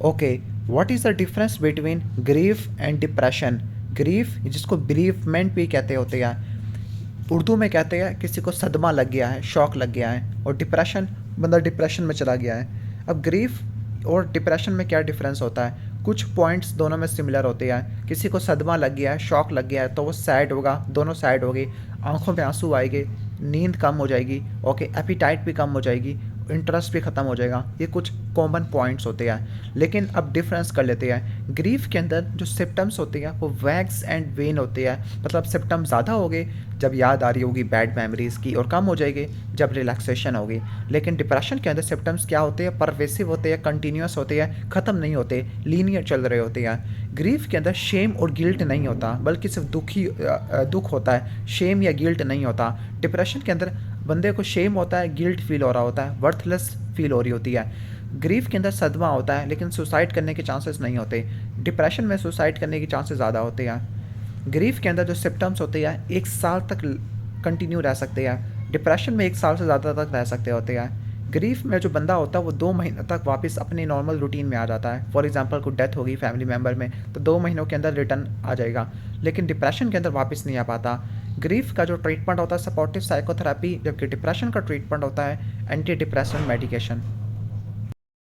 Okay, what is the difference between grief and depression? Grief जिसको बेरीफमेंट भी कहते होते हैं, उर्दू में कहते हैं किसी को सदमा लग गया है, शॉक लग गया है, और डिप्रेशन, बंदा डिप्रेशन में चला गया है। अब ग्रीफ और डिप्रेशन में क्या डिफरेंस होता है? कुछ पॉइंट्स दोनों में सिमिलर होते हैं। किसी को सदमा लग गया है, शॉक लग गया है, तो वो सैड होगा, दोनों सैड होगी, आंखों में आंसू आएंगे, नींद कम हो जाएगी, ओके, एपिटाइट भी कम हो जाएगी, इंटरेस्ट भी ख़त्म हो जाएगा। ये कुछ कॉमन पॉइंट्स होते हैं। लेकिन अब डिफरेंस कर लेते हैं। ग्रीफ के अंदर जो सिम्टम्स होते हैं वो वैक्स एंड वेन होते हैं, मतलब सिम्टम्स ज़्यादा हो गए जब याद आ रही होगी बैड मेमोरीज़ की, और कम हो जाएगी जब रिलैक्सेशन होगी। लेकिन डिप्रेशन के अंदर सिम्टम्स क्या होते हैं? परवेसिव होते हैं, कंटिन्यूस होते हैं, ख़त्म नहीं होते, लीनियर चल रहे होते हैं। ग्रीफ के अंदर शेम और गिल्ट नहीं होता, बल्कि सिर्फ दुख होता है, शेम या गिल्ट नहीं होता। डिप्रेशन के अंदर बंदे को शेम होता है, गिल्ट फील हो रहा होता है, वर्थलेस फील हो रही होती है। ग्रीफ के अंदर सदमा होता है, लेकिन सुसाइड करने के चांसेस नहीं होते। डिप्रेशन में सुसाइड करने के चांसेस ज़्यादा होते हैं। ग्रीफ के अंदर जो सिम्टम्स होते हैं 1 साल तक कंटिन्यू रह सकते हैं, डिप्रेशन में 1 साल से ज़्यादा तक रह सकते होते हैं। ग्रीफ में जो बंदा होता है वो 2 महीने तक वापस अपने नॉर्मल रूटीन में आ जाता है। फॉर एग्जांपल कोई डेथ होगी फैमिली मेम्बर में, तो 2 महीनों के अंदर रिटर्न आ जाएगा। लेकिन डिप्रेशन के अंदर वापस नहीं आ पाता। ग्रीफ का जो ट्रीटमेंट होता है सपोर्टिव साइकोथेरेपी, जबकि डिप्रेशन का ट्रीटमेंट होता है एंटी डिप्रेशन मेडिकेशन।